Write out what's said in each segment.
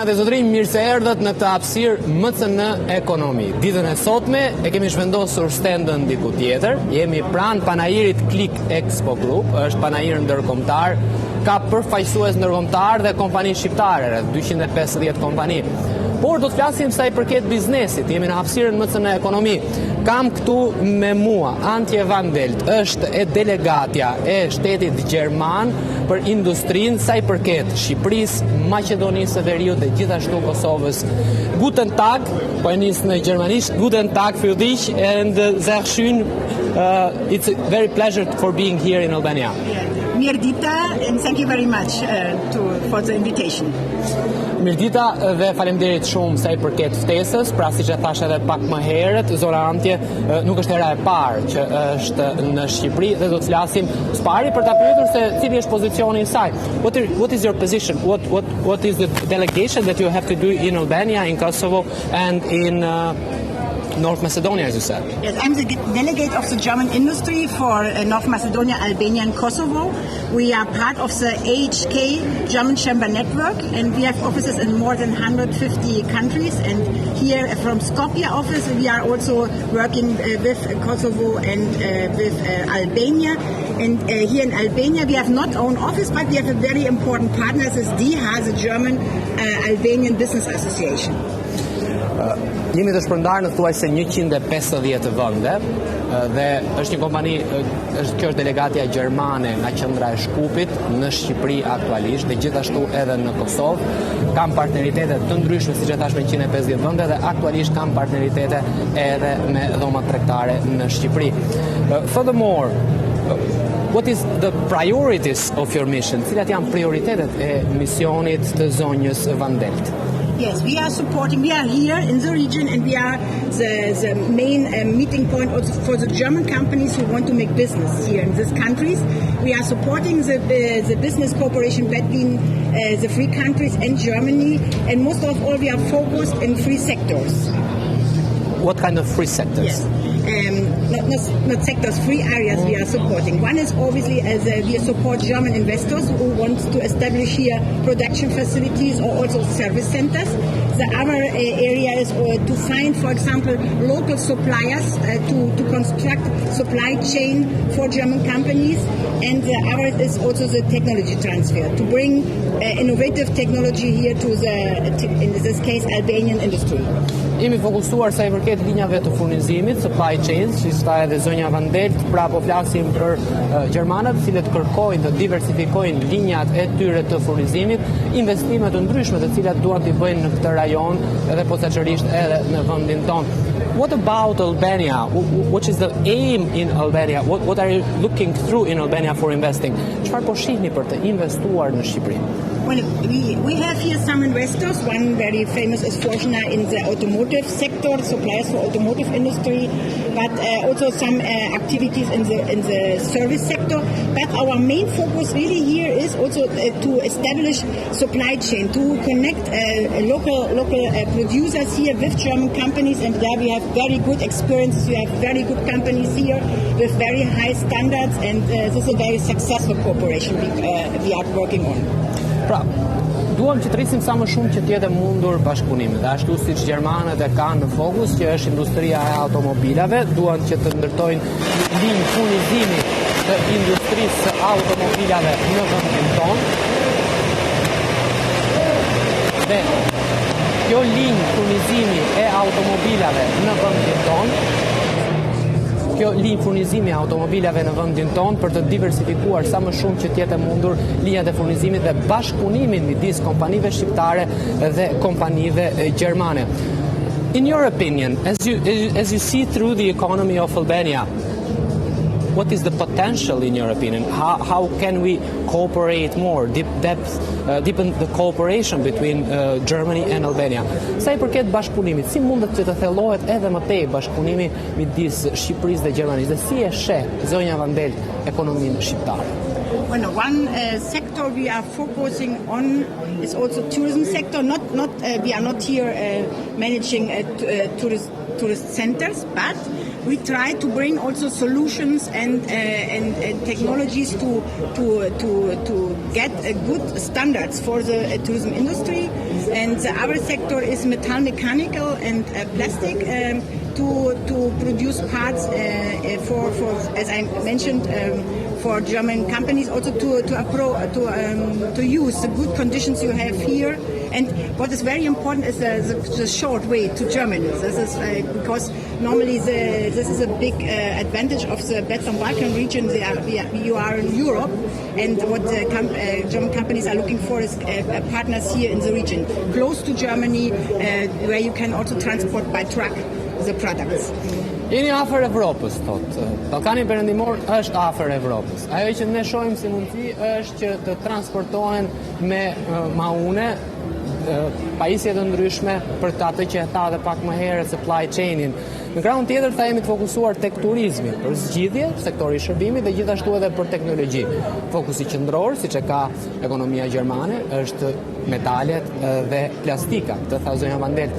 dhe zotërinj, mirë se erdhët në këtë hapësirë MCN Ekonomi. Ditën e sotme e kemi zhvendosur stendën diku tjetër. Jemi pranë panajirit Klik Expo-Group, është panajir ndërkombëtar, ka përfaqësues ndërkombëtar dhe kompani shqiptare, rreth 250 kompani. Por do të flasim sa i përket biznesit. Jemi në hapësirën MCN Ekonomi. Kam këtu me mua Antje Van Delt, është e delegatja e shtetit gjerman për industrinë sa i përket Shqipërisë, Maqedonisë së Veriut dhe gjithashtu Kosovës. Guten Tag, po e nis në gjermanisht. Guten Tag für dich and sehr schön. It's a very pleasure for being here in Albania. Mirdita, and thank you very much for the invitation. Mirdita dhe faleminderit shumë sa i përket ftesës, pra siç e thash edhe pak më herët, zona Antje nuk është hera e parë që është në Shqipëri dhe do të flasim së pari për ta pyetur se cili është pozicioni i saj. What is your position? What is the delegation that you have to do in Albania, in Kosovo and in North Macedonia, as you said? Yes, I'm the delegate of the German industry for North Macedonia, Albania and Kosovo. We are part of the AHK German Chamber Network and we have offices in more than 150 countries, and here from Skopje office we are also working with Kosovo and with Albania. And here in Albania we have not own office, but we have a very important partner, this is DIHA, the German Albanian Business Association. Jemi të shpërndarë në thuajse 150 vende dhe është një kompani, kjo është delegatja gjermane nga qendra e Shkupit në Shqipëri aktualisht dhe gjithashtu edhe në Kosovë. Kam partneritete të ndryshme, siç e thash, me 150 vende dhe aktualisht kam partneritete edhe me dhomat tregtare në Shqipëri. Furthermore, what is the priorities of your mission? Cilat janë prioritetet e misionit të zonjës Van Delt? Yes, we are supporting, we are here in the region and we are the main meeting point also for the German companies who want to make business here in these countries. We are supporting the business cooperation between the three countries and Germany, and most of all we are focused in three sectors. What kind of three sectors? Yes. Not sectors, three areas we are supporting. One is obviously we support German investors who want to establish here production facilities or also service centers. The other area is to find, for example, local suppliers to construct supply chain for German companies. And the other is also the technology transfer, to bring innovative technology here to in this case, Albanian industry. Jemi fokusuar sa i përket linjave të furnizimit, supply chains, që sta edhe zonja Van Delt, pra po flasim për gjermanët, cilët kërkojnë të diversifikojnë linjat e tyre të furnizimit, investime të ndryshme të cilat duan t'i bëjnë në këtë rajon edhe posaçërisht edhe në vendin tonë. What about Albania? What is the aim in Albania? What are you looking through in Albania for investing? Çfarë po shihni për të investuar në Shqipëri? Well, we have here some investors. One very famous is Fortuna in the automotive sector, suppliers for automotive industry, but also some activities in the service sector. But our main focus really here is also to establish supply chain, to connect local producers here with German companies, and there we have very good experiences. We have very good companies here with very high standards, and this is a very successful cooperation we are working on. Pra, duam që të rrisim sa më shumë që t'jetë mundur bashkëpunimi. Dhe ashtu siç gjermanët e kanë në fokus, që është industria e automobilave, duan që të ndërtojnë linjë furnizimi të industrisë së automobilave në vendin tonë. Dhe kjo linjë furnizimi e automobilave në vendin tonë, kjo linjë furnizimi e automobilave në vendin tonë për të diversifikuar sa më shumë që t'jetë mundur linjat e furnizimit dhe bashkëpunimin midis kompanive shqiptare dhe kompanive gjermane. In your opinion, as you see through the economy of Albania, what is the potential in your opinion? How can we cooperate more, deepen the cooperation between Germany and Albania? Sa i përket bashkëpunimit, si mundet që të thellohet edhe më tej bashkëpunimi midis Shqipërisë dhe Gjermanisë? Dhe si e sheh zonja Van Delt ekonominë shqiptare? Well, one sector we are focusing on is also tourism sector. We are not here managing tourist centers, but we try to bring also solutions and technologies to get good standards for the tourism industry. And the other sector is metal mechanical and plastic to produce parts for as I mentioned, for German companies also to use the good conditions you have here. And what is very important is the short way to Germany. This is because normally this is a big advantage of the Western Balkan region. You are in Europe, and what the German companies are looking for is partners here in the region, close to Germany, where you can also transport by truck the products. Jeni afër Evropës, thot. Ballkani Perëndimor është afër Evropës. Ajo që ne shohim si mundësi është që të transportohen me maune pajisje të ndryshme për të atë që e tha dhe pak më herët supply chain-in. Në krahun tjetër ta jemi të fokusuar tek turizmi, për zgjidhje, sektori i shërbimit dhe gjithashtu edhe për teknologji. Fokusi qendror, siç e ka ekonomia gjermane, është metalet dhe plastika. Të tha zonja Vandel.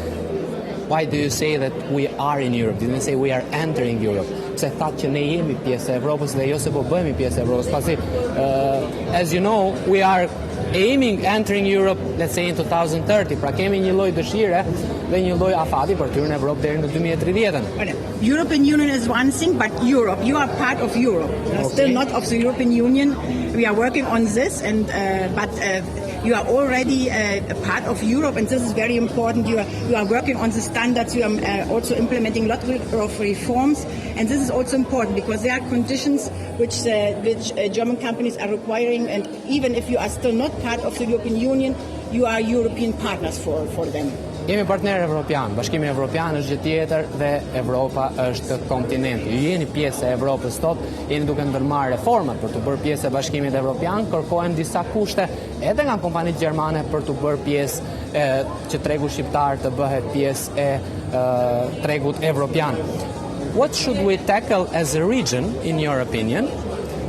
Why do you say that we are in Europe? Didn't say we are entering Europe. Pse thatë që ne jemi pjesë e Evropës dhe jo se po bëhemi pjesë e Evropës. Pasi, as you know, we are aiming entering Europe, let's say in 2030. Pra kemi një lloj dëshire dhe një lloj afati për të hyrë në Evropë deri në 2030. European Union is one thing, but Europe, you are part of Europe. Okay. Still not of the European Union. We are working on this, and but you are already a part of Europe, and this is very important. You are working on the standards. You are also implementing a lot of reforms, and this is also important because there are conditions which German companies are requiring, and even if you are still not part of the European Union, you are European partners for them. Jemi partner evropian, Bashkimi Evropian është gjë tjetër dhe Evropa është kontinenti. Ju jeni pjesë e Evropës sot, jeni duke ndërmarrë reformat për të bërë pjesë e Bashkimit Evropian, kërkohen disa kushte edhe nga kompanitë gjermane për të bërë pjesë që tregu shqiptar të bëhet pjesë e tregut evropian. What should we tackle as a region, in your opinion,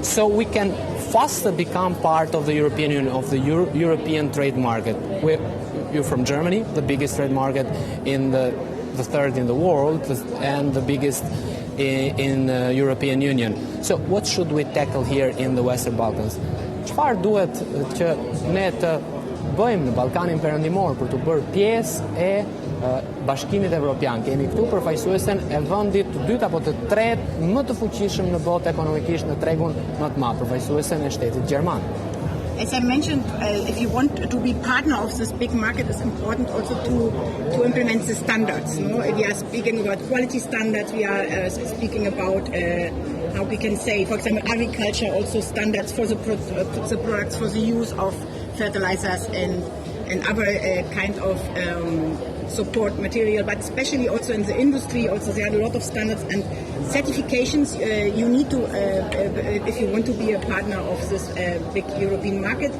so we can faster become part of the European Union, of the European trade market? You're from Germany, the biggest trade market in the third in the world, and the biggest in the European Union. So what should we tackle here in the Western Balkans? Çfarë duhet që ne të bëjmë në Ballkanin Perëndimor për të bërë pjesë e Bashkimit Evropian? Kemi këtu përfaqësuesen e vendit të dytë apo të tretë më të fuqishëm në botë ekonomikisht në tregun më të madh, përfaqësuesen e shtetit gjerman. As I mentioned, if you want to be partner of this big market, it's important also to implement the standards. No? We are speaking about quality standards. We are speaking about how we can say, for example, agriculture, also standards for the products, for the use of fertilizers and other kind of support material, but especially also in the industry, also there are a lot of standards and certifications you need to, if you want to be a partner of this big European market.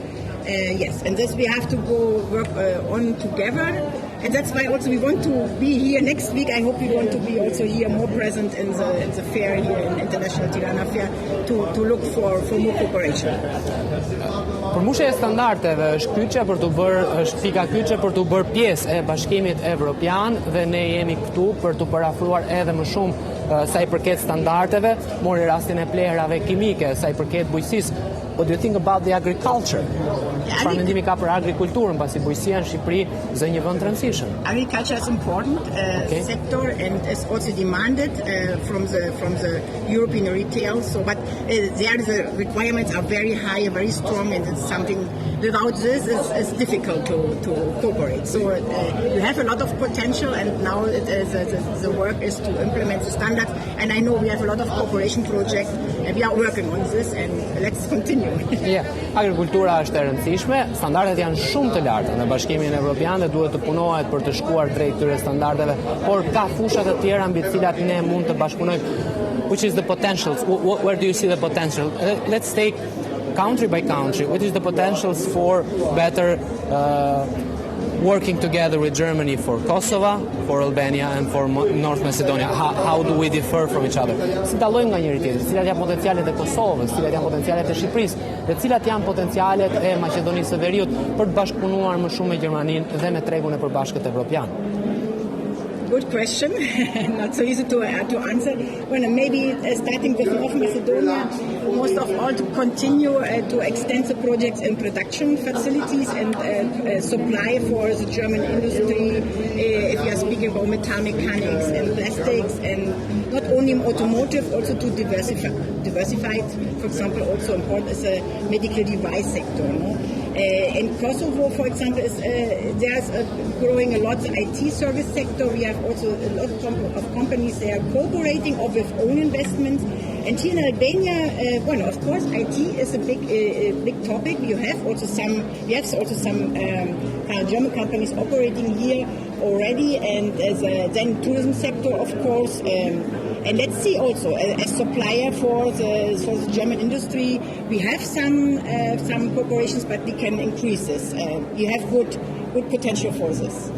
Yes, and this we have to go work on together, and that's why also we want to be here next week. I hope we want to be also here more present in the fair here in International Tirana Fair to look for more cooperation. Përmbushja e standardeve është kyçe për të bërë, është pika kyçe për të bërë pjesë e Bashkimit Evropian dhe ne jemi këtu për të parafruar edhe më shumë sa i përket standardeve, mori rastin e plehrave kimike, sa i përket bujqësisë. What do you think about the agriculture? Çfarë mendimi ka për agrikulturën, pasi bujqësia në Shqipëri është një vend rëndësishëm? Agriculture is important sector and is also demanded from the European retail. So, but there the requirements are very high, very strong, and it's something without this is difficult to cooperate. So you have a lot of potential, and now the work is to implement the standards. And I know we have a lot of cooperation projects, and we are working on this, and let's continue. Agrikultura është e rëndësishme, standardet janë shumë të larta në Bashkimin Evropian dhe duhet të punohet për të shkuar drejt këtyre standardeve, por ka fusha të tjera mbi të cilat ne mund të bashkëpunojmë. Which is the potentials? Where do you see the potential? Let's take country by country. What is the potentials for better working together with Germany for Kosovo, for Albania, and for North Macedonia? How do we differ from each other? Si dallojmë nga njëri tjetri? Cilat janë potencialet e Kosovës, cilat janë potencialet e Shqipërisë, dhe cilat janë potencialet e Maqedonisë së Veriut për të bashkëpunuar më shumë me Gjermaninë dhe me tregun e përbashkët evropian? good question. Not so easy to answer. Well, maybe starting with North Macedonia, most of all to continue to extend the projects in production facilities and supply for the German industry. If you are speaking about metal mechanics and plastics, and not only in automotive, also to diversify. For example, also important is the medical device sector. No? In Kosovo, for example, there's growing a lot the IT service sector. We have also a lot of companies they are cooperating or with own investments. And here in Albania, well, of course, IT is a big topic. We have also some German companies operating here already, and then tourism sector, of course. And let's see also, as supplier for the German industry, we have some corporations, but we can increase this. We have good potential for this.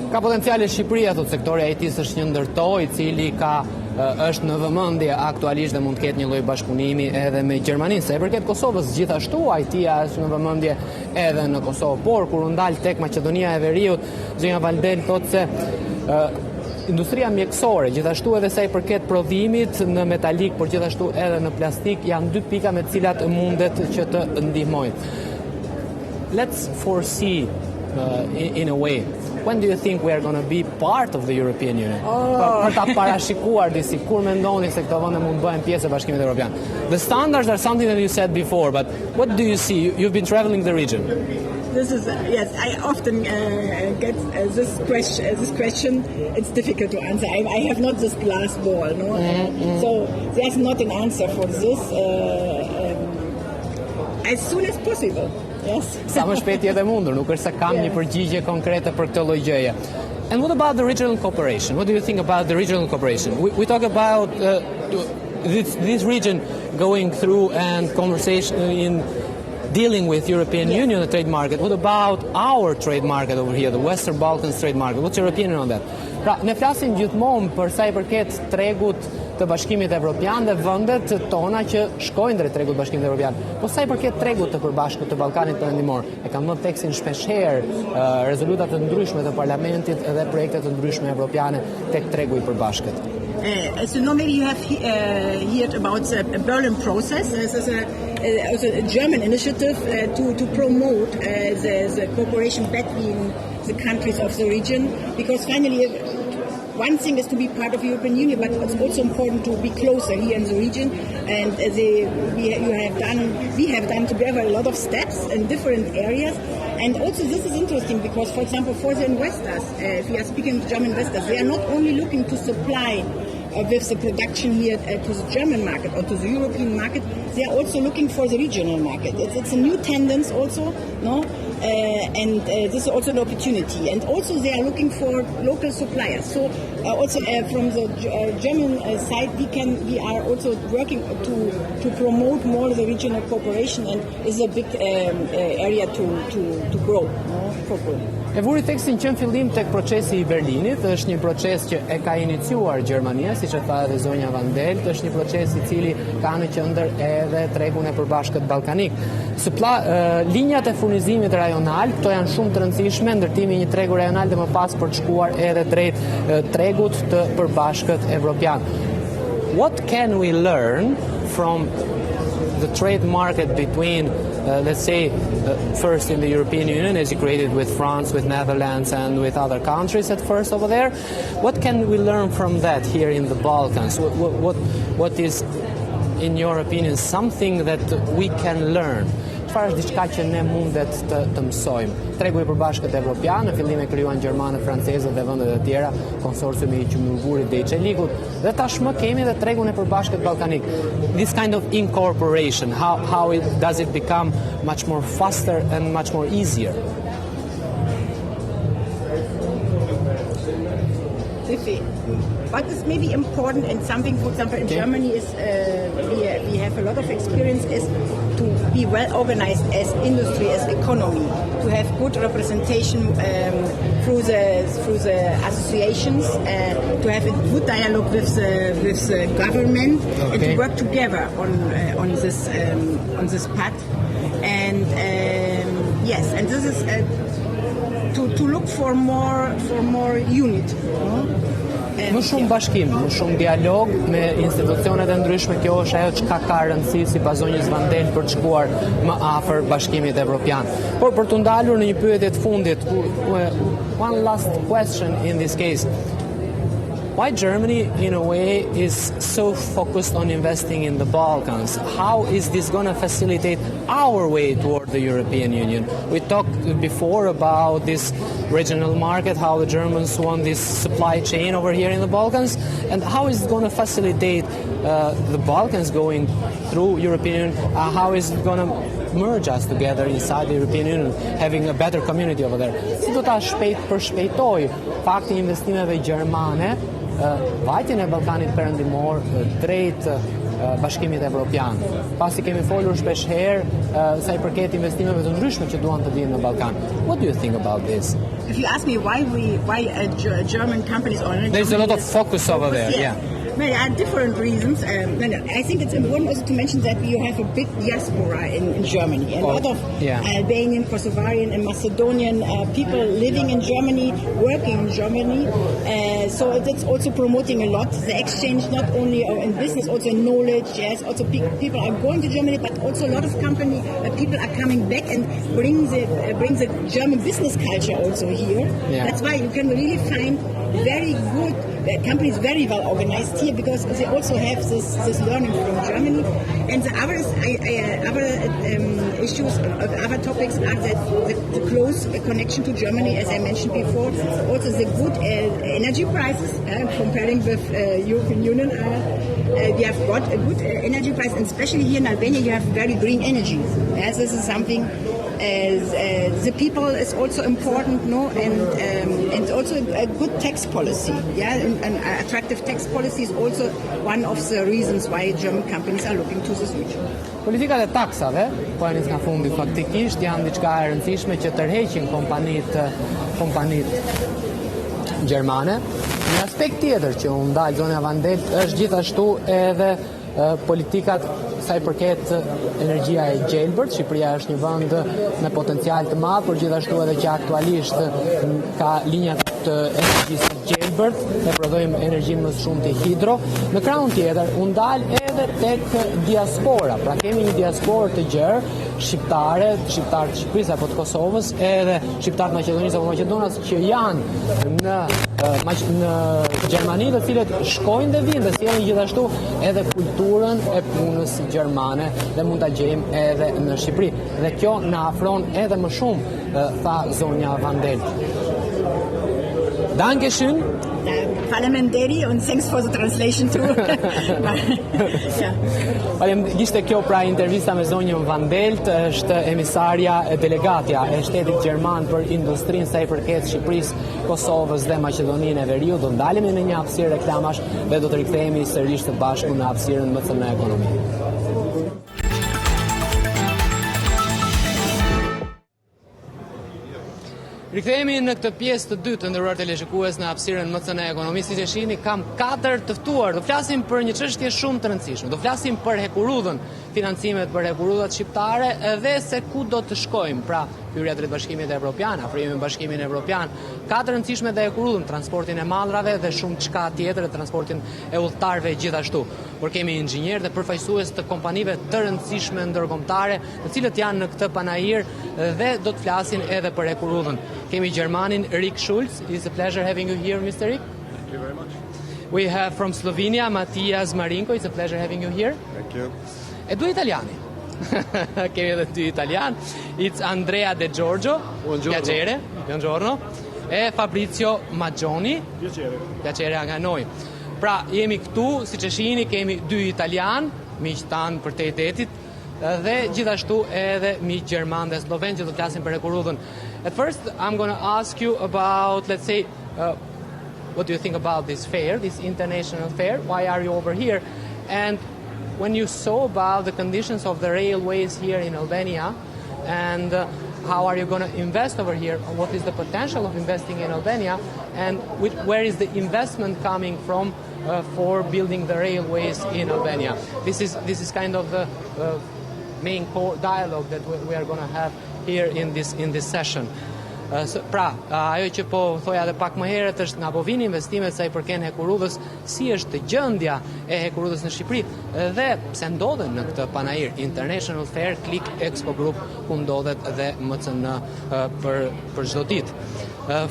Ka potenciale Shqipëria, thotë sektori IT-s është një ndërtoj i cili është në vëmendje aktualisht dhe mund të ketë një lloj bashkëpunimi edhe me Gjermaninë. Sa i përket Kosovës, gjithashtu IT-ja është në vëmendje edhe në Kosovë. Por kur u ndal tek Maqedonia e Veriut, zonja Valdel thotë se industria mjekësore, gjithashtu edhe sa i përket prodhimit në metalik, por gjithashtu edhe në plastik, janë dy pika me të cilat mundet që të ndihmojnë. Let's foresee in a way, when do you think we are going to be part of the European Union? Për ta parashikuar disi, kur mendoni se këto vende mund bëhen pjesë e Bashkimit Evropian? The standards are something that you said before, but what do you see? You've been traveling the region. This is yes. I often get this question. It's difficult to answer. I have not this glass ball, no. So there's not an answer for this. As soon as possible. Yes. Sa më shpejt jetë e mundur, nuk është se kam një përgjigje konkrete për këtë lloj gjëje. And what about the regional cooperation? What do you think about the regional cooperation? We talk about this region going through and conversation in dealing with European Union the trade market. What about our trade market over here, the Western Balkans trade market? What's your opinion on that? Pra, ne flasim gjithmonë për sa i përket tregut të Bashkimit Evropian dhe vendet tona që shkojnë drejt tregut të Bashkimit Evropian. Po sa i përket tregut të përbashkët të Ballkanit Perëndimor, e kam vënë tekstin shpeshherë rezoluta të ndryshme të Parlamentit dhe projekte të ndryshme evropiane tek tregu i përbashkët. As you know, maybe you have heard about the Berlin process. This is also a German initiative to promote the cooperation between the countries of the region, because finally one thing is to be part of the European Union, but it's also important to be closer here in the region. And we have done together a lot of steps in different areas. And also this is interesting because, for example, for the investors, if we are speaking to German investors, they are not only looking to supply with the production here to the German market or to the European market, they are also looking for the regional market. It's a new tendency also, no? And this is also an opportunity. And also they are looking for local suppliers. So also from the German side, we are also working to promote more the regional cooperation, and is a big area to grow. No? E vuri tekstin që në fillim tek procesi i Berlinit, është një proces që e ka iniciuar Gjermania, siç e tha edhe zonja Vandel, është një proces i cili ka në qendër edhe tregun e përbashkët ballkanik. Linjat e furnizimit rajonal, këto janë shumë të rëndësishme, ndërtimi i një tregu rajonal dhe më pas për të shkuar edhe drejt tregut të përbashkët evropian. What can we learn from the trade market between let's say, first in the European Union, as you created with France, with Netherlands, and with other countries at first over there? What can we learn from that here in the Balkans? What is, in your opinion, something that we can learn? Çfarë është diçka që ne mundet të mësojmë? Tregu i përbashkët evropian, në fillim e krijuan gjermanë, francezët dhe vendet e tjera, konsorciumi i Qumëlvurit dhe i Çelikut, dhe tashmë kemi edhe tregun e përbashkët ballkanik. This kind of incorporation, how does it become much more faster and much more easier? What is maybe important and something, for example, in Germany is we have a lot of experience is to be well organized as industry, as economy, to have good representation through the associations, to have a good dialogue with the government, and to work together on this path. And yes, and this is to look for more unit. Më shumë bashkim, më shumë dialog me institucionet e ndryshme, kjo është ajo çka ka rëndësi si bazonjës Vandel për të shkuar më afër bashkimit evropian. Por për të ndalur në një pyetje të fundit, one last question in this case. Why Germany, in a way, is so focused on investing in the Balkans? How is this going to facilitate our way toward the European Union? We talked before about this regional market, how the Germans want this supply chain over here in the Balkans, and how is it going to facilitate the Balkans going through European Union? How is it going to merge us together inside the European Union, having a better community over there? Si do ta përshpejtoj fakti investimeve gjermane vajtjen e Ballkanit perëndimor drejt bashkimit evropian. Pasi kemi folur shpesh herë sa I përket investimeve të ndryshme që duan të vinë në Ballkan. What do you think about this? If you ask me why German companies or there's a lot of focus over there, yeah. Well, there are different reasons. I think it's important also to mention that you have a big diaspora in Germany. A lot of Albanian, Kosovarian and Macedonian people living in Germany, working in Germany. So that's also promoting a lot the exchange, not only in business, also in knowledge. Yes, also people are going to Germany, but also a lot of people are coming back and bring the German business culture also here. Yeah. That's why you can really find very good companies, very well organized here, because they also have this learning from Germany. And the other issues, other topics are that the close connection to Germany, as I mentioned before, also the good energy prices, comparing with European Union. We have got a good energy price, and especially here in Albania, you have very green energy. Yes, this is something. The people is also important, no, and also a good tax policy. Yeah, an attractive tax policy is also one of the reasons why German companies are looking to this region. Politikat e taksave, po nis nga fundi faktikisht janë diçka e rëndësishme që tërheqin kompanitë gjermane. Një aspekt tjetër që u ndal zona Vandel është gjithashtu edhe politikat sa I përket energjia e gjelbërt. Shqipëria është një vend me potencial të madh, por gjithashtu edhe që aktualisht ka linja të energjisë gjelbërt, ne prodhojmë energjinë më shumë të hidro. Në krahun tjetër u ndal edhe tek diaspora. Pra kemi një diasporë të gjerë shqiptarë të Shqipërisë apo të Kosovës, edhe shqiptarë të Maqedonisë apo Maqedonas që janë në Gjermani, të cilët shkojnë dhe vinë dhe sjellin gjithashtu edhe kulturën e punës gjermane dhe mund ta gjejmë edhe në Shqipëri. Dhe kjo na afron edhe më shumë, tha zonja Vandel. Dankeschön. Parliamentary and thanks for the translation too. Ishte kjo pra intervista me zonjën Vandelt, është emisarja e delegatja e shtetit gjerman për industrinë sa I përket Shqipërisë, Kosovës dhe Maqedoninë e Veriut. Do ndalemi në një hapësirë reklamash dhe do të rikthehemi sërish të bashku në hapësirën MCN ekonomi. Rikthehemi në këtë pjesë të dytë të nderuar teleshikues në hapësirën MCN ekonomi. Siç e shihni, kam 4 të ftuar. Do flasim për një çështje shumë të rëndësishme. Do flasim për hekurudhën, financimet për hekurudhat shqiptare dhe se ku do të shkojmë. Pra, hyrja drejt Bashkimit Evropian, afrimi me Bashkimin Evropian, ka të rëndësishme dhe hekurudhën, transportin e mallrave dhe shumë çka tjetër, transportin e udhëtarëve gjithashtu. Por kemi inxhinierë dhe përfaqësues të kompanive të rëndësishme ndërkombëtare, të cilët janë në këtë panajir dhe do të flasin edhe për hekurudhën. Kemi Gjermanin Rik Schulz. It's a pleasure having you here, Mr. Rik. Thank you very much. We have from Slovenia Matias Marinko. It's a pleasure having you here. Thank you. E due italiani. Kemi edhe dy italian. It's Andrea De Giorgio. Buongiorno. Piacere. Buongiorno. E Fabrizio Maggioni. Piacere. Piacere anche a noi. Pra, jemi këtu, siç e shihni, kemi dy italian, miq tan për te detit, dhe gjithashtu edhe miq gjerman dhe sloven që do të flasin për hekurudhën. At first, I'm going to ask you about, let's say, what do you think about this fair, this international fair? Why are you over here? And when you saw about the conditions of the railways here in Albania, and how are you going to invest over here? What is the potential of investing in Albania? And where is the investment coming from for building the railways in Albania? This is kind of the main core dialogue that we are going to have here in this session. Pra, ajo që po thoja edhe pak më herët është nga po vinë investimet sa i përken hekurudhës, si është gjendja e hekurudhës në Shqipëri dhe pse ndodhen në këtë panajir International Fair Klik Expo-Group ku ndodhet dhe MCN për çdo ditë.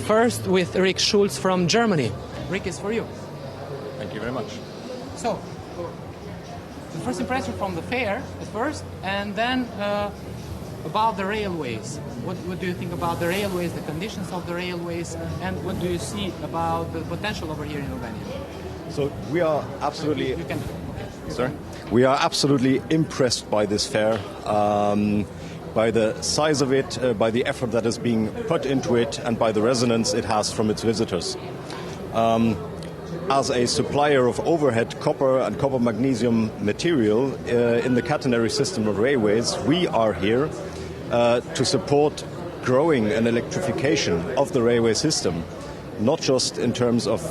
First with Rick Schulz from Germany. Rick is for you. Thank you very much. So, the first impression from the fair at first, and then about the railways. What do you think about the railways, the conditions of the railways, and what do you see about the potential over here in Albania? So we are absolutely... You can... Sorry? We are absolutely impressed by this fair, by the size of it, by the effort that is being put into it, and by the resonance it has from its visitors. As a supplier of overhead copper and copper magnesium material in the catenary system of railways, we are here to support growing an electrification of the railway system, not just in terms of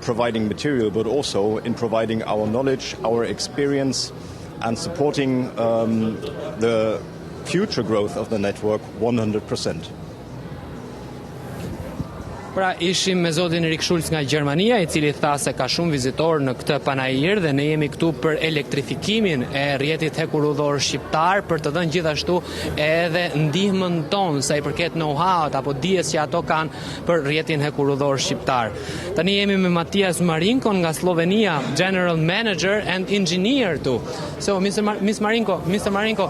providing material, but also in providing our knowledge, our experience, and supporting the future growth of the network 100%. Pra ishim me zotin Rick Schulz nga Gjermania, i cili tha se ka shumë vizitor në këtë panajir dhe ne jemi këtu për elektrifikimin e rrjetit hekurudhor shqiptar, për të dhënë gjithashtu edhe ndihmën tonë sa i përket know-how apo dijes që ato kanë për rrjetin hekurudhor shqiptar. Tani jemi me Matias Marinko nga Slovenia, General Manager and Engineer too. So Mr. Marinko,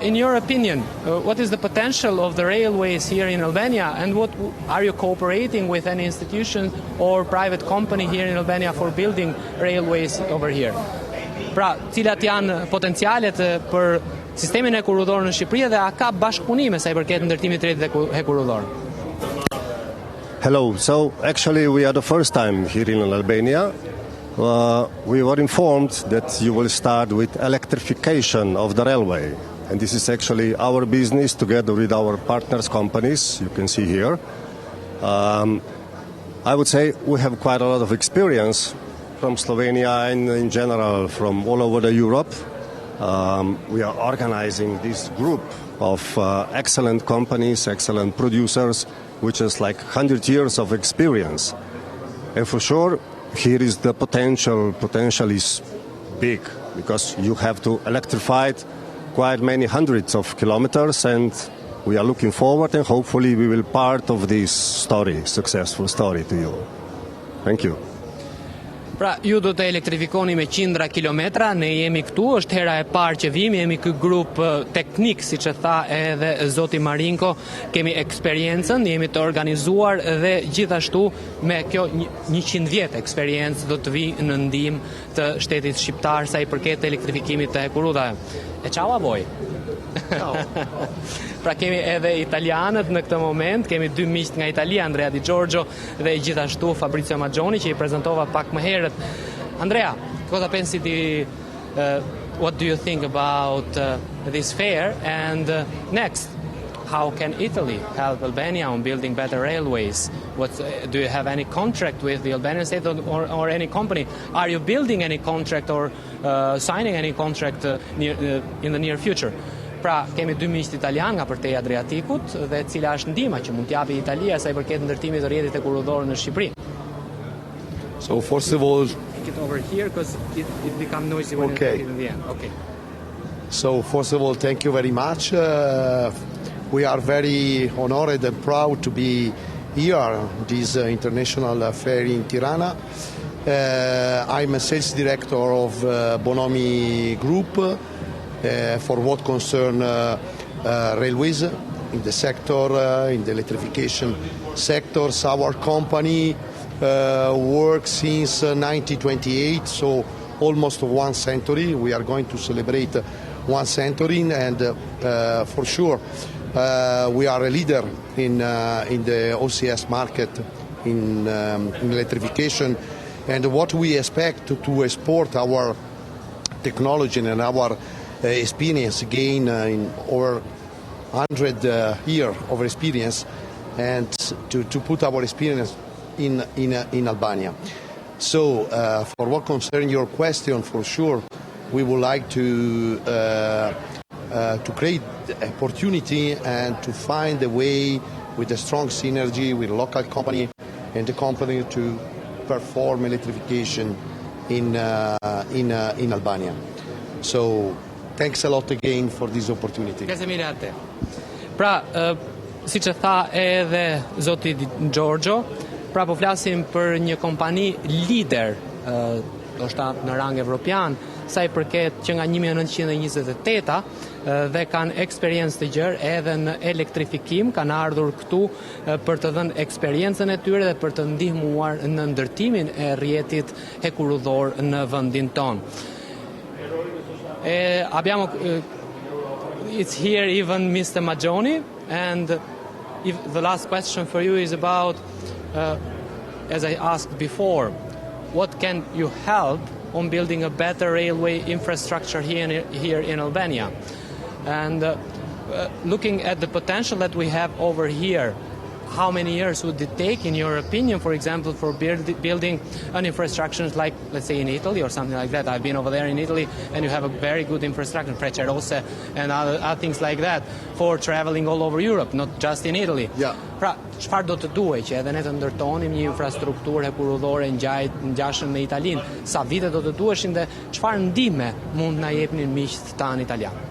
in your opinion, what is the potential of the railways here in Albania, and what are you cooperating with any institution or private company here in Albania for building railways over here? Pra, cilat janë potencialet për sistemin hekurudhor në Shqipëri dhe a ka bashkëpunime sa i përket ndërtimit të rrjetit hekurudhor? Hello. So actually we are the first time here in Albania. We were informed that you will start with electrification of the railway. And this is actually our business together with our partners companies, you can see here. I would say we have quite a lot of experience from Slovenia and in general from all over Europe. We are organizing this group of excellent companies, excellent producers, which is like 100 years of experience. And for sure, here is the potential. Potential is big because you have to electrify quite many hundreds of kilometers, and we are looking forward and hopefully we will be part of this story, successful story to you. Thank you. Pra, ju do të elektrifikoni me qindra kilometra, ne jemi këtu, është hera e parë që vimi, jemi ky grup teknik, siç e tha edhe zoti Marinko, kemi eksperiencën, jemi të organizuar dhe gjithashtu me kjo 100 vjet eksperiencë do të vi në ndihmë të shtetit shqiptar sa i përket elektrifikimit të hekurudhave. E ciao a voi. Pra kemi edhe italianët në këtë moment, kemi dy miq nga Italia, Andrea Di Giorgio dhe gjithashtu Fabrizio Maggioni që i prezantova pak më herët. Andrea, cosa pensi di what do you think about this fair, and next, how can Italy help Albania on building better railways? Do you have any contract with the Albanian state or any company? Are you building any contract or signing any contract in the near future? Pra, kemi dy miq italian nga përtej Adriatikut dhe cila është ndihma që mund t'japi Italia sa i përket ndërtimit të rrjetit hekurudhor në Shqipëri. So first of all, Take it over here because it becomes noisy when Okay. you take it in the end. Okay. so first of all, thank you very much. We are very honored and proud to be here this international fair in Tirana. I'm a sales director of Bonomi Group for what concern railways in the sector, in the electrification sectors. Our company works since 1928, so almost 1 century. We are going to celebrate 1 century, and for sure we are a leader in the OCS market in electrification, and what we expect to export our technology and our experience gain in over 100 years of experience, and to put our experience in Albania. So for what concerns your question, for sure we would like to create opportunity and to find a way with a strong synergy with local company and the company to perform electrification in Albania. So thanks a lot again for this opportunity. Grazie mille a te. Pra, siç e tha edhe zoti Giorgio, pra po flasim për një kompani lider, ndoshta në rang evropian, sa i përket që nga 1928 dhe kanë eksperiencë të gjerë edhe në elektrifikim, kanë ardhur këtu për të dhënë eksperiencën e tyre dhe për të ndihmuar në ndërtimin e rrjetit hekurudhor në vendin tonë. It's here even Mr. Maggioni, and the last question for you is about, as I asked before, what can you help on building a better railway infrastructure here in Albania? And looking at the potential that we have over here, how many years would it take, in your opinion, for example, for building an infrastructure like, let's say, in Italy or something like that? I've been over there in Italy, and you have a very good infrastructure, Frecciarose and other things like that, for traveling all over Europe, not just in Italy. Yeah. Pra, çfarë do të duhej që edhe ne të ndërtonim një infrastrukturë hekurudhore ngjashëm me Italinë? Sa vite do të duheshin dhe çfarë ndihme mund na jepnin miqtë tanë italianë?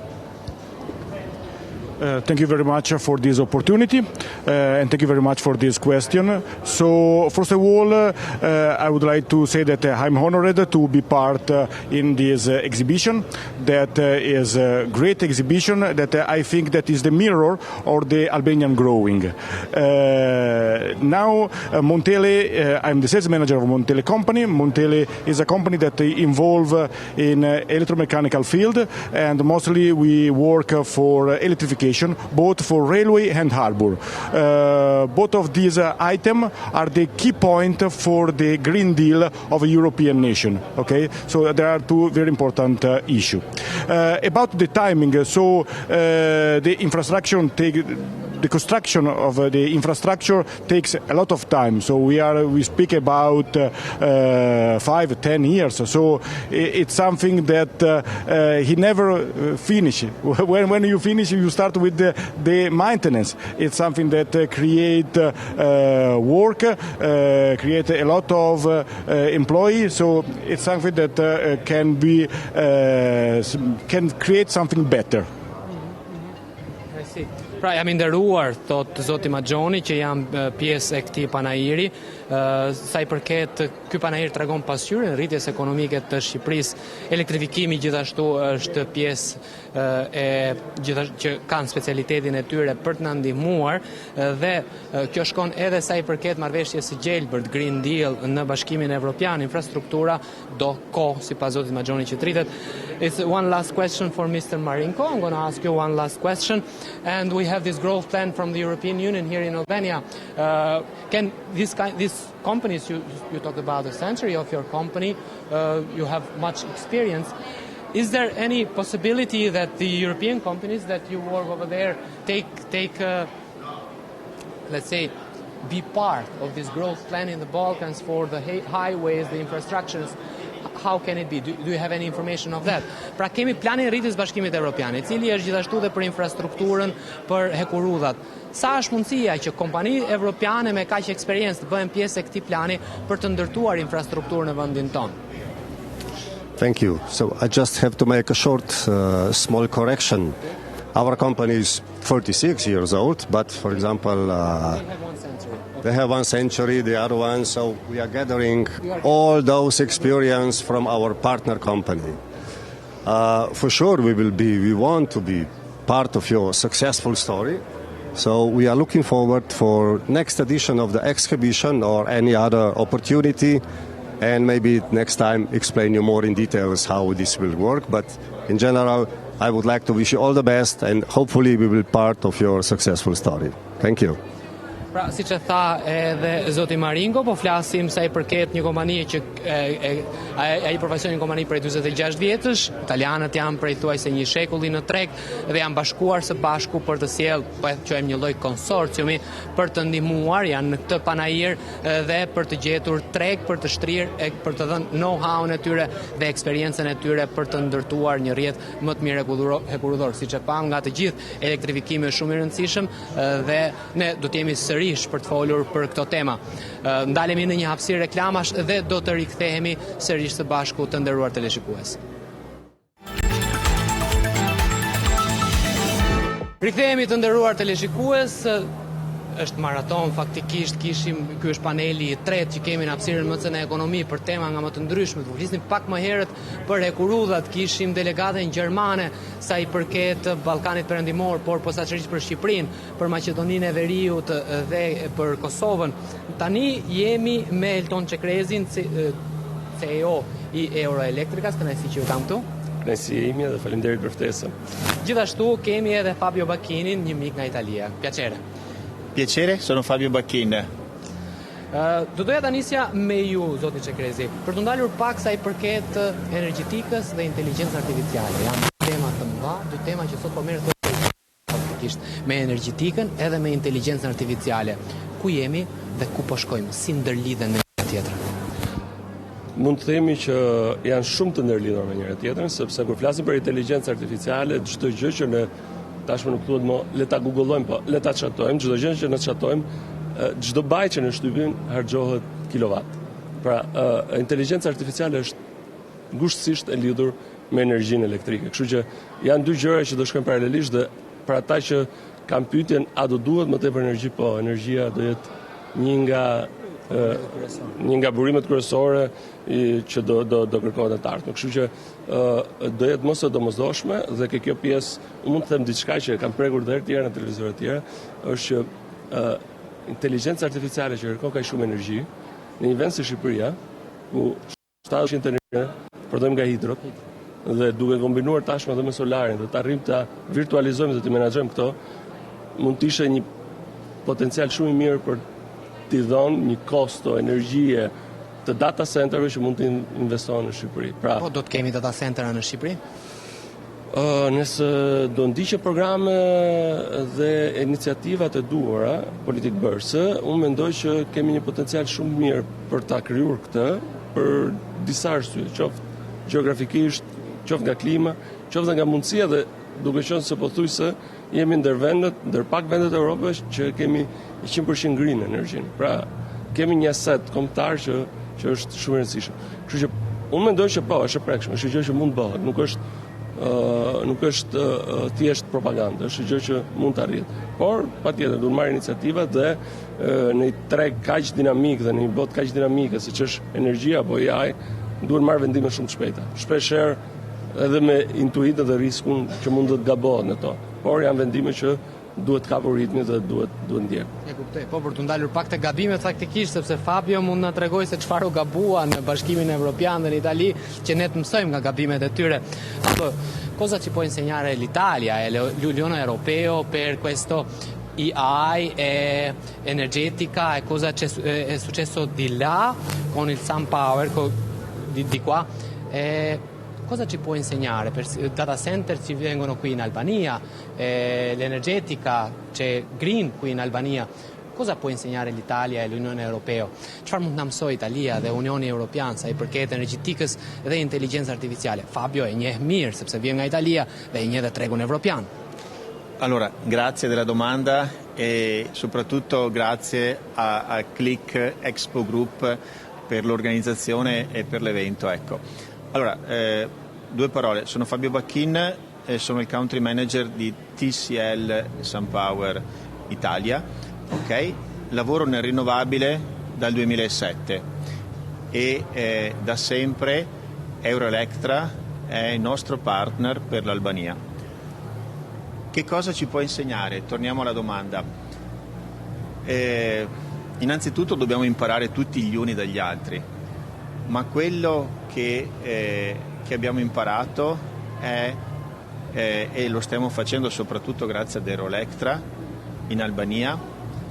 Thank you very much for this opportunity and thank you very much for this question. So, first of all, I would like to say that I'm honored to be part in this exhibition. That is a great exhibition that I think that is the mirror of the Albanian growing. Now, Montele, I'm the sales manager of Montele company. Montele is a company that involved in electromechanical field, and mostly we work for electrification, both for railway and harbour. Both of these items are the key point for the Green Deal of a European nation. Okay, so there are two very important issues. About the timing, so the infrastructure the construction of the infrastructure takes a lot of time. So we speak about 5-10 years. So it's something that he never finish. When you finish, you start with the maintenance. It's something that create work, create a lot of employees. So it's something that can create something better. I see. Pra, jam nderuar, thot zoti Maggioni, që jam pjesë e këtij panajiri. Sa i përket, ky panajir tregon pasqyrën e rritjes ekonomike të Shqipërisë. Elektrifikimi gjithashtu është pjesë që kanë specialitetin e tyre për të na ndihmuar, dhe kjo shkon edhe sa i përket marrëveshjes së gjelbërt Green Deal në Bashkimin Evropian. Infrastruktura do kohë, sipas zotit Maggioni, që tritet. It's one last question for Mr. Marinko. I'm going to ask you one last question. And we have this growth plan from the European Union here in Albania. Can these companies, you talked about the century of your company, you have much experience. Is there any possibility that the European companies that you work over there take let's say, be part of this growth plan in the Balkans for the highways, the infrastructures? How can it be? Do you have any information of that? Pra, kemi planin rritjes Bashkimit Evropian, I cili është gjithashtu dhe për infrastrukturën, për hekurudhat. Sa është mundësia që kompani evropiane me kaq eksperiencë të bëhen pjesë e këtij plani për të ndërtuar infrastrukturën në vendin tonë? Thank you. So I just have to make a short, small correction. Our company is 36 years old, but for example, they have 1 century, the other one, so we are gathering all those experience from our partner company. For sure, we want to be part of your successful story. So we are looking forward for next edition of the exhibition or any other opportunity, and maybe next time explain you more in details how this will work. But in general, I would like to wish you all the best, and hopefully we will be part of your successful story. Thank you. Pra, si që tha edhe zoti Maringo, po flasim sa i përket një kompanie që Ai profesionin kompani prej 46 vjetësh, italianët janë prej thuajse një shekulli në treg dhe janë bashkuar së bashku për të sjellë, po e quajmë një lloj konsorciumi për të ndihmuar, janë në këtë panajir dhe për të gjetur treg për të shtrirë, për të dhënë know-how-n e tyre dhe eksperiencën e tyre për të ndërtuar një rrjet më të mirë hekurudhor. Siç e pam nga të gjithë, elektrifikimi është shumë i rëndësishëm dhe ne do të jemi sërish për të folur për këto tema. Ndalemi në një hapësirë reklamash dhe do të rikthehemi sërish së bashku të nderuar teleshikues. Rikthehemi të nderuar teleshikues, është maraton faktikisht, ky është paneli i tretë që kemi në hapësirën MCN ekonomi për tema nga më të ndryshme. Do flisnim pak më herët për hekurudhat, kishim delegatën gjermane sa i përket Ballkanit Perëndimor, por posaçërisht për Shqipërinë, për Maqedoninë e Veriut dhe për Kosovën. Tani jemi me Elton Çekrezin, CEO i Euroelectricas, kënaqësi që ju kam këtu. Kënaqësia ime dhe faleminderit për ftesën. Gjithashtu kemi edhe Fabio Bakkinin, një mik nga Italia. Piacere. Piacere, sono Fabio Bacchin. Do doja ta nisja me ju, zoti Çekrezi, për të ndalur pak sa i përket energjetikës dhe inteligjencës artificiale. Janë tema të mëdha, dy tema që sot po merret faktikisht me energjetikën edhe me inteligjencën artificiale. Ku jemi dhe ku po shkojmë? Si ndërlidhen me njëra tjetrën? Mund të themi që janë shumë të ndërlidhur me njëra tjetrën, sepse kur flasim për inteligjencë artificiale, çdo gjë që ne tashmë nuk thuhet më le ta googullojmë, po le ta chatojmë, çdo gjë që ne chatojmë, çdo baj që ne shtypim harxhohet kilovat. Pra, inteligjenca artificiale është ngushtësisht e lidhur me energjinë elektrike. Kështu që janë dy gjëra që do shkojnë paralelisht dhe për ata që kanë pyetjen a do duhet më tepër energji, po energjia do jetë një nga burimet kryesore që do kërkohet në të ardhmen. Kështu që do jetë mos e domosdoshme dhe kjo pjesë, unë mund të them diçka që kam prekur dhe herë tjera në televizore të tjera, është që inteligjenca artificiale që kërkon kaq shumë energji në një vend si Shqipëria, ku 70% e energjinë përdojmë nga hidrot dhe duke kombinuar tashmë edhe me solarin dhe të arrijmë ta virtualizojmë dhe të menaxhojmë këto, mund të ishte një potencial shumë i mirë për t'i dhënë një kosto energjie të data centerve që mund të investohen në Shqipëri. Pra, po do të kemi data centera në Shqipëri? Nëse do ndiqe programe dhe iniciativat e duhura politik bërse, unë mendoj që kemi një potencial shumë mirë për ta krijuar këtë për disa arsye, qoftë gjeografikisht, qoftë nga klima, qoftë nga mundësia dhe duke qenë se pothuajse jemi ndër pak vendet e Europës që kemi 100% green energjinë. Pra, kemi një aset kombëtar që është shumë i rëndësishëm. Kështu që unë mendoj që po, është e prekshme, është gjë që mund bëhet, nuk është thjesht propagandë, është gjë që mund të arrihet. Por patjetër duhet marrë iniciativa dhe në një treg kaq dinamik dhe në një botë kaq dinamike siç është energjia apo AI, duhet marrë vendime shumë të shpejta. Shpeshherë edhe me intuitën dhe riskun që mund të gabohet në to. Por janë vendime që duhet kapur ritmin dhe duhet ndjek. E kuptoj. Po për të ndalur pak të gabimet faktikisht, sepse Fabio mund na tregoj se çfarë u gabua në Bashkimin Evropian dhe në Itali, që ne të mësojmë nga gabimet e tyre. Cosa ci può insegnare l'Italia e l'Unione Europea per questo AI e energetica e cosa è successo di là con il SunPower di qua? Cosa ci può insegnare? Per data center ci vengono qui in Albania, l'energetica c'è green qui in Albania. Cosa può insegnare l'Italia e l'Unione Europea? Çfarë mund të na mësojë Italia dhe Unioni Evropian sa i përket energjetikës dhe inteligjencës artificiale? Fabio e njeh mirë sepse vjen nga Italia dhe e njeh dhe tregun evropian. Allora, grazie della domanda e soprattutto grazie a Klik Expo-Group per l'organizzazione e per l'evento. Ecco. Allora, due parole. Sono Fabio Bacchin e sono il country manager di TCL SunPower Italia. Okay? Lavoro nel rinnovabile dal 2007 e da sempre Euroelectra è il nostro partner per l'Albania. Che cosa ci può insegnare? Torniamo alla domanda. Innanzitutto dobbiamo imparare tutti gli uni dagli altri, ma quello che abbiamo imparato è, e lo stiamo facendo soprattutto grazie ad Euroelectra in Albania,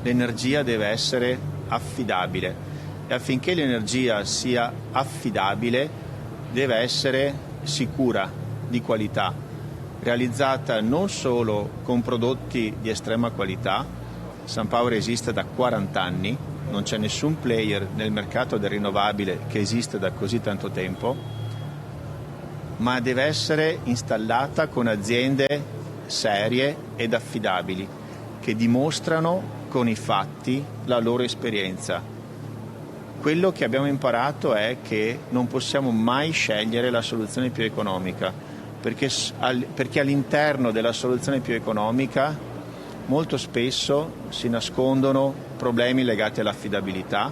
l'energia deve essere affidabile e affinché l'energia sia affidabile deve essere sicura, di qualità, realizzata non solo con prodotti di estrema qualità. SunPower esiste da 40 anni, non c'è nessun player nel mercato del rinnovabile che esiste da così tanto tempo, ma deve essere installata con aziende serie ed affidabili che dimostrano con i fatti la loro esperienza. Quello che abbiamo imparato è che non possiamo mai scegliere la soluzione più economica, perché all'interno della soluzione più economica molto spesso si nascondono problemi legati all'affidabilità,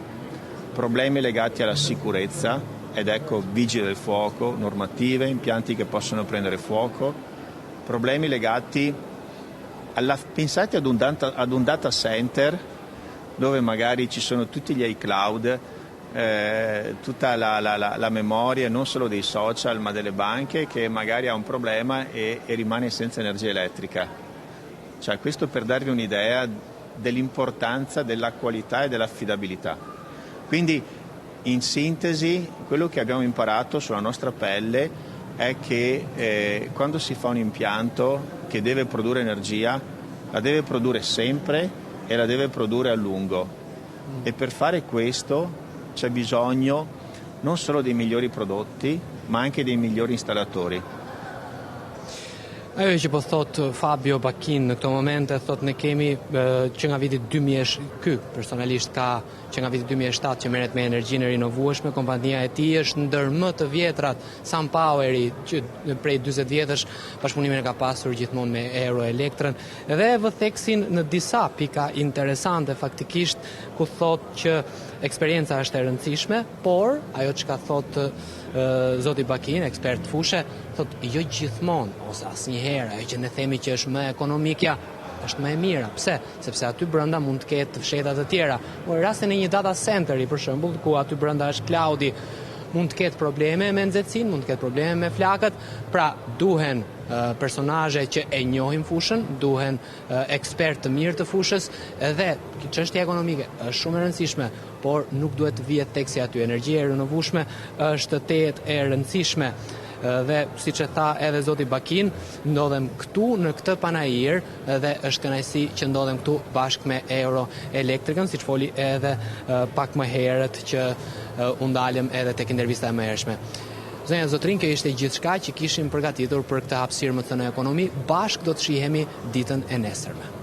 problemi legati alla sicurezza, ed ecco vigili del fuoco, normative, impianti che possono prendere fuoco, problemi legati pensate ad un data center dove magari ci sono tutti gli iCloud, tutta la memoria non solo dei social ma delle banche, che magari ha un problema e rimane senza energia elettrica. Cioè, questo per darvi un'idea dell'importanza della qualità e dell'affidabilità. Quindi, in sintesi, quello che abbiamo imparato sulla nostra pelle è che quando si fa un impianto che deve produrre energia, la deve produrre sempre e la deve produrre a lungo. E per fare questo c'è bisogno non solo dei migliori prodotti, ma anche dei migliori installatori. Ajo që po thot Fabio Bakin në këto momente, thot ne kemi që nga viti 2000, ky personalisht ka që nga viti 2007 që merret me energjinë e rinovueshme, kompania e tij është ndër më të vjetrat, SunPoweri, që prej 40 vjetësh bashkëpunimin e ka pasur gjithmonë me Euroelektrën, dhe vë theksin në disa pika interesante faktikisht, ku thot që eksperienca është e rëndësishme, por ajo që ka thot zoti Bakin, ekspert fushe, thot jo gjithmonë ose asnjëherë ajo që ne themi që është më ekonomikja është më e mira. Pse? Sepse aty brenda mund të ketë fsheta të tjera. Por në rastin e një data centeri, për shembull, ku aty brenda është cloudi, mund të ketë probleme me nxehtësinë, mund të ketë probleme me flakët, pra duhen personazhe që e njohin fushën, duhen ekspert të mirë të fushës, edhe çështja ekonomike është shumë e rëndësishme, por nuk duhet të vihet teksi aty. Energjia e rinovueshme është tetë e rëndësishme. Dhe siç e tha edhe zoti Bakin, ndodhem këtu në këtë panajir dhe është kënaqësi që ndodhem këtu bashkë me Euroelektrikën, siç foli edhe pak më herët që u ndalëm edhe tek intervista e mëhershme. Zonja Zotrin, kjo ishte gjithçka që kishim përgatitur për këtë hapësirë më të thënë ekonomi. Bashkë do të shihemi ditën e nesërme.